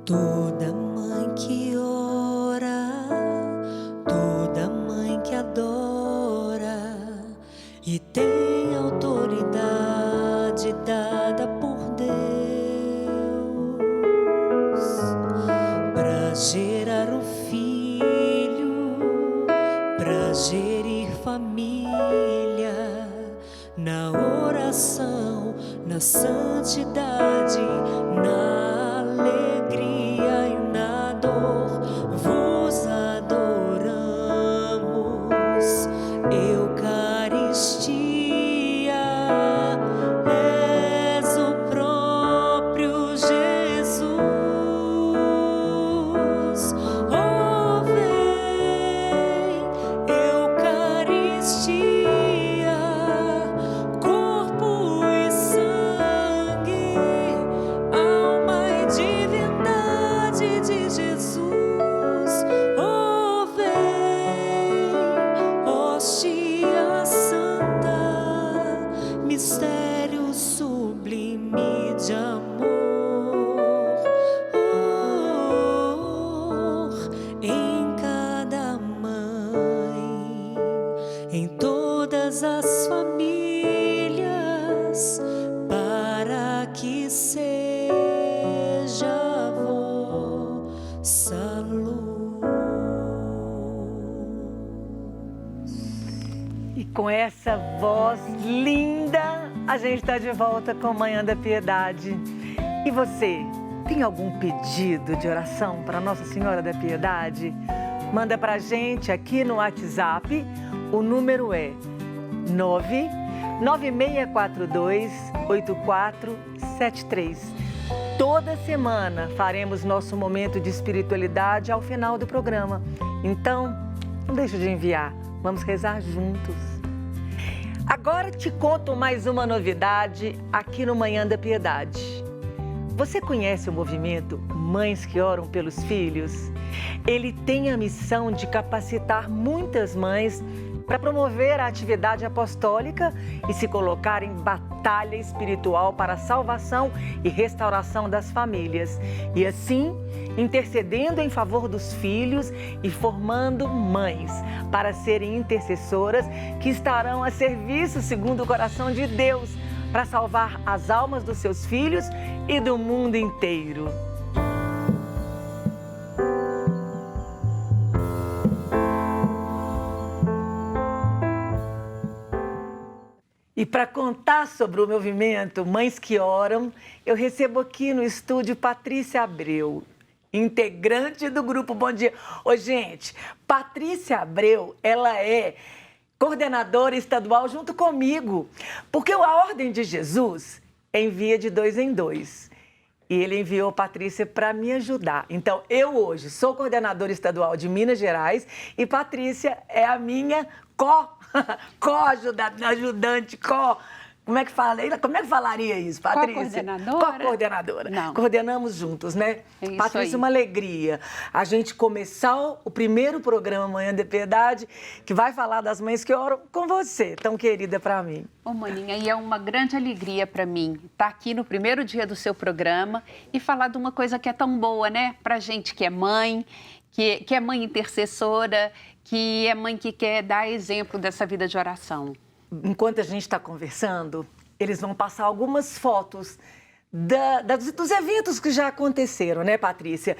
Toda mãe que ora, toda mãe que adora e tem autoridade dada por Deus para gerar um filho, para gerir família, na oração, na santidade, na alegria e na dor, vos adoramos. Eucaristia, és o próprio Jesus. Oh, vem, Eucaristia, corpo e sangue, alma e divindade de Jesus. Oh, vem, hóstia santa, mistério sublime de amor. Oh, em cada mãe, em todas as famílias, para que seja vossa luz. E com essa voz linda, a gente está de volta com Manhã da Piedade. E você, tem algum pedido de oração para Nossa Senhora da Piedade? Manda para a gente aqui no WhatsApp. O número é 99642-8473. Toda semana faremos nosso momento de espiritualidade ao final do programa. Então, não deixe de enviar. Vamos rezar juntos. Agora te conto mais uma novidade aqui no Manhã da Piedade. Você conhece o movimento Mães que Oram pelos Filhos? Ele tem a missão de capacitar muitas mães para promover a atividade apostólica e se colocar em batalha espiritual para a salvação e restauração das famílias. E assim, intercedendo em favor dos filhos e formando mães para serem intercessoras que estarão a serviço segundo o coração de Deus para salvar as almas dos seus filhos e do mundo inteiro. E para contar sobre o movimento Mães que Oram, eu recebo aqui no estúdio Patrícia Abreu, integrante do grupo Bom Dia. Ô, gente, Patrícia Abreu, ela é coordenadora estadual junto comigo, porque a Ordem de Jesus envia de 2 em 2. E ele enviou a Patrícia para me ajudar. Então, eu hoje sou coordenadora estadual de Minas Gerais e Patrícia é a minha ajudante. Como é que fala? Como é que falaria isso, Patrícia? Co-coordenadora? Co-coordenadora. Não. Coordenamos juntos, né? É isso Patrícia, aí. uma alegria a gente começar o primeiro programa Manhã de Piedade, que vai falar das mães que oram com você, tão querida para mim. Ô, Maninha, e é uma grande alegria para mim estar aqui no primeiro dia do seu programa e falar de uma coisa que é tão boa, né? Pra gente que é mãe, que é mãe intercessora, que é mãe que quer dar exemplo dessa vida de oração. Enquanto a gente está conversando, eles vão passar algumas fotos dos eventos que já aconteceram, né, Patrícia?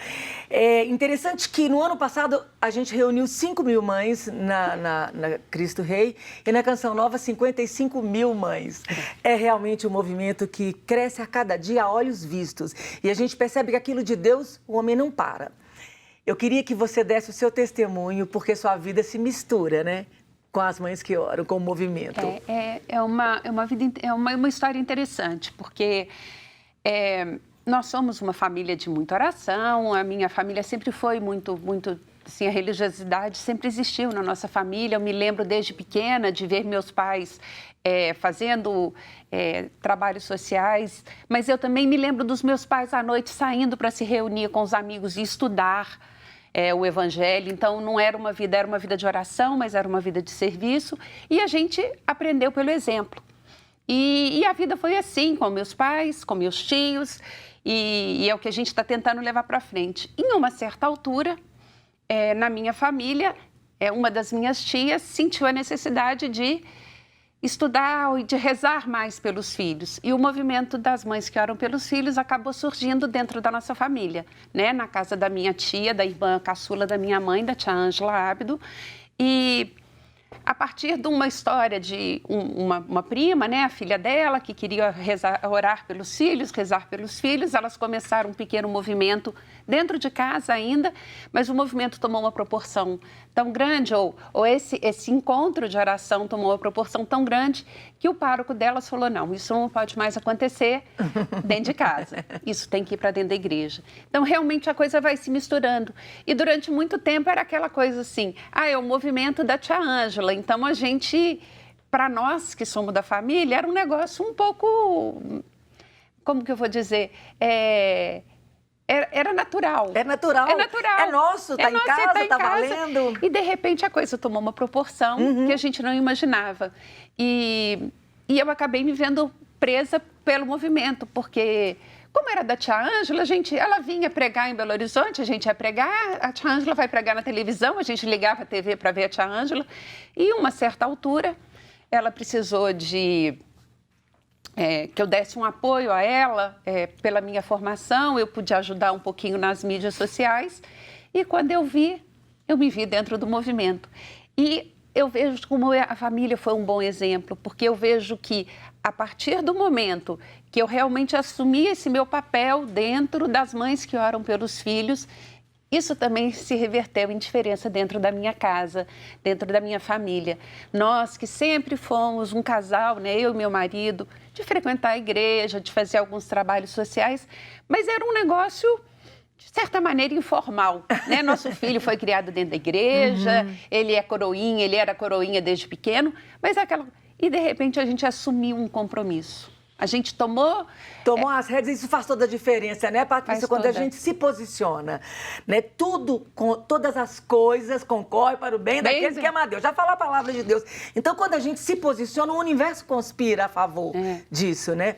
É interessante que no ano passado a gente reuniu 5 mil mães na Cristo Rei e na Canção Nova 55 mil mães. É realmente um movimento que cresce a cada dia a olhos vistos e a gente percebe que aquilo de Deus o homem não para. Eu queria que você desse o seu testemunho, porque sua vida se mistura, né? Com as mães que oram, com o movimento. É uma história interessante, porque nós somos uma família de muita oração, a minha família sempre foi muito, assim, a religiosidade sempre existiu na nossa família. Eu me lembro desde pequena de ver meus pais fazendo trabalhos sociais, mas eu também me lembro dos meus pais à noite saindo para se reunir com os amigos e estudar o Evangelho. Então, não era uma vida de oração, mas era uma vida de serviço. E a gente aprendeu pelo exemplo. E a vida foi assim, com meus pais, com meus tios, e é o que a gente está tentando levar para frente. Em uma certa altura, na minha família, uma das minhas tias sentiu a necessidade de estudar e de rezar mais pelos filhos. E o movimento das mães que oram pelos filhos acabou surgindo dentro da nossa família, né? Na casa da minha tia, da irmã caçula da minha mãe, da tia Ângela Ábido. E a partir de uma história de uma prima, né, a filha dela, que queria orar pelos filhos, rezar pelos filhos, elas começaram um pequeno movimento dentro de casa ainda, mas o movimento tomou uma proporção tão grande, ou esse encontro de oração tomou uma proporção tão grande, que o pároco delas falou, não, isso não pode mais acontecer dentro de casa, isso tem que ir para dentro da igreja. Então, realmente, a coisa vai se misturando. E durante muito tempo era aquela coisa assim, é o movimento da tia Ângela, então a gente, para nós que somos da família, era um negócio um pouco, como que eu vou dizer, era natural. É natural. É natural. É nosso, tá em casa, tá valendo. E, de repente, a coisa tomou uma proporção que a gente não imaginava. E eu acabei me vendo presa pelo movimento, porque, como era da tia Ângela, ela vinha pregar em Belo Horizonte, a gente ia pregar, a tia Ângela vai pregar na televisão, a gente ligava a TV para ver a tia Ângela. E, uma certa altura, ela precisou de que eu desse um apoio a ela, pela minha formação, eu pude ajudar um pouquinho nas mídias sociais. E quando eu me vi dentro do movimento. E eu vejo como a família foi um bom exemplo, porque eu vejo que, a partir do momento que eu realmente assumi esse meu papel dentro das mães que oram pelos filhos, isso também se reverteu em diferença dentro da minha casa, dentro da minha família. Nós que sempre fomos um casal, né, eu e meu marido, de frequentar a igreja, de fazer alguns trabalhos sociais, mas era um negócio, de certa maneira, informal, né? Nosso filho foi criado dentro da igreja, ele era coroinha desde pequeno, mas E, de repente, a gente assumiu um compromisso. A gente tomou as rédeas, isso faz toda a diferença, né, Patrícia? Quando a gente se posiciona, né? Todas as coisas concorrem para o bem daqueles que amam a Deus. Já falou a palavra de Deus. Então, quando a gente se posiciona, o universo conspira a favor disso, né?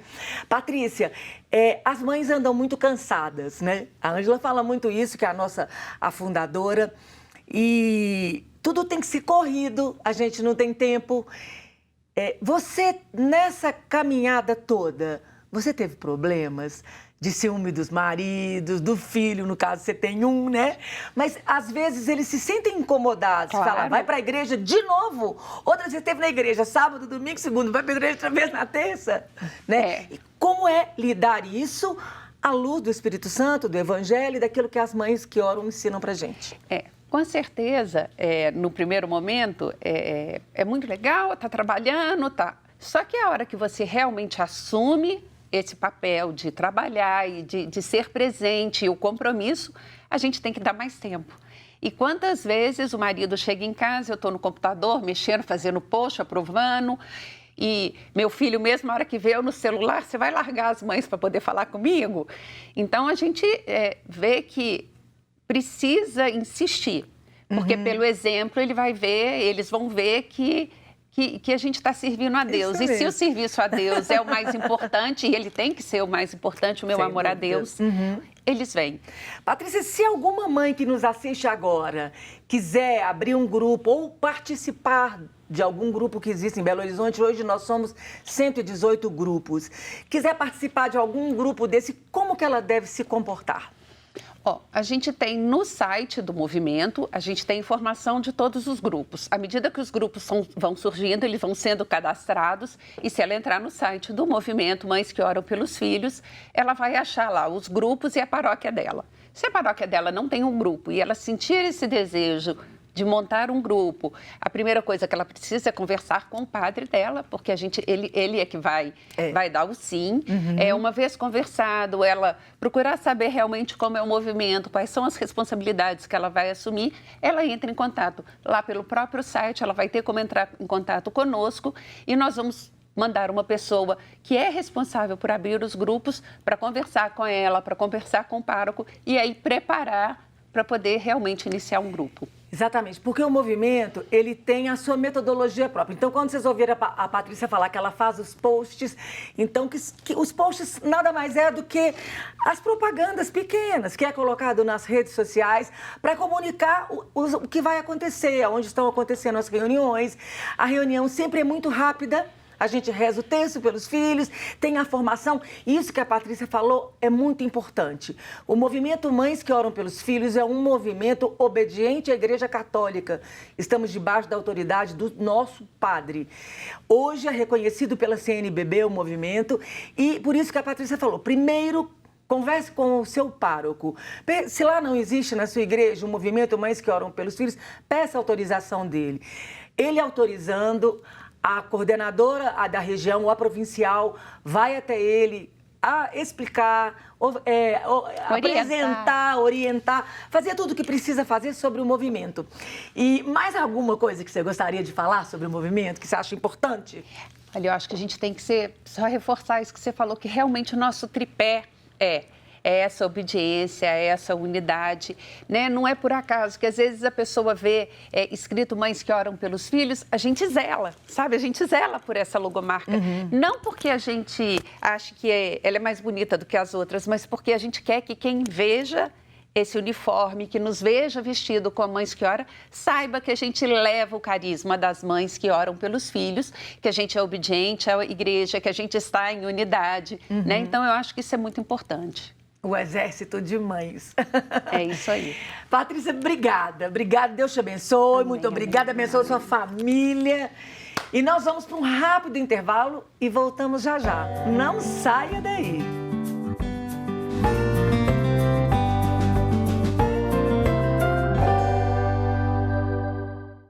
Patrícia, as mães andam muito cansadas, né? A Ângela fala muito isso, que é a fundadora. E tudo tem que ser corrido, a gente não tem tempo. Você, nessa caminhada toda, você teve problemas de ciúme dos maridos, do filho, no caso você tem um, né? Mas, às vezes, eles se sentem incomodados. Claro. Falam, vai para a igreja de novo. Outra você esteve na igreja sábado, domingo, segundo, vai para a igreja outra vez na terça, né? E como é lidar isso à luz do Espírito Santo, do Evangelho e daquilo que as mães que oram ensinam para gente? Com certeza, no primeiro momento, é muito legal, está trabalhando, tá. Só que a hora que você realmente assume esse papel de trabalhar e de ser presente e o compromisso, a gente tem que dar mais tempo. E quantas vezes o marido chega em casa, eu estou no computador, mexendo, fazendo post, aprovando, e meu filho mesmo, na hora que vê eu no celular, você vai largar as mães para poder falar comigo? Então, a gente vê que precisa insistir, porque pelo exemplo eles vão ver que a gente está servindo a Deus. E se o serviço a Deus é o mais importante, e ele tem que ser o mais importante, o meu amor a Deus, eles vêm. Patrícia, se alguma mãe que nos assiste agora quiser abrir um grupo ou participar de algum grupo que existe em Belo Horizonte, hoje nós somos 118 grupos, quiser participar de algum grupo desse, como que ela deve se comportar? A gente tem no site do movimento, a gente tem informação de todos os grupos. À medida que os grupos vão surgindo, eles vão sendo cadastrados. E se ela entrar no site do movimento Mães que Oram pelos Filhos, ela vai achar lá os grupos e a paróquia dela. Se a paróquia dela não tem um grupo e ela sentir esse desejo de montar um grupo, a primeira coisa que ela precisa é conversar com o padre dela, porque ele é que vai dar o sim. Uma vez conversado, ela procurar saber realmente como é o movimento, quais são as responsabilidades que ela vai assumir, ela entra em contato. Lá pelo próprio site, ela vai ter como entrar em contato conosco e nós vamos mandar uma pessoa que é responsável por abrir os grupos para conversar com ela, para conversar com o pároco e aí preparar para poder realmente iniciar um grupo. Exatamente, porque o movimento, ele tem a sua metodologia própria. Então, quando vocês ouviram a Patrícia falar que ela faz os posts, então que os posts nada mais é do que as propagandas pequenas que é colocado nas redes sociais para comunicar o que vai acontecer, onde estão acontecendo as reuniões. A reunião sempre é muito rápida. A gente reza o texto pelos filhos, tem a formação. Isso que a Patrícia falou é muito importante. O movimento Mães que Oram pelos Filhos é um movimento obediente à Igreja Católica. Estamos debaixo da autoridade do nosso padre. Hoje é reconhecido pela CNBB o movimento e por isso que a Patrícia falou, primeiro, converse com o seu pároco. Se lá não existe na sua igreja o movimento Mães que Oram pelos Filhos, peça a autorização dele. Ele autorizando, a coordenadora da região, ou a provincial, vai até ele a explicar, apresentar, orientar, fazer tudo o que precisa fazer sobre o movimento. E mais alguma coisa que você gostaria de falar sobre o movimento, que você acha importante? Olha, eu acho que a gente tem que só reforçar isso que você falou, que realmente o nosso tripé é essa obediência, essa unidade, né? Não é por acaso que às vezes a pessoa vê escrito Mães que Oram pelos Filhos, a gente zela, sabe? A gente zela por essa logomarca. Não porque a gente acha que ela é mais bonita do que as outras, mas porque a gente quer que quem veja esse uniforme, que nos veja vestido com a Mães que Oram, saiba que a gente leva o carisma das mães que oram pelos filhos, que a gente é obediente à igreja, que a gente está em unidade, né? Então, eu acho que isso é muito importante. O exército de mães. É isso aí. Patrícia, obrigada. Obrigada, Deus te abençoe. Amém, muito obrigada, abençoe sua família. E nós vamos para um rápido intervalo e voltamos já já. Não saia daí.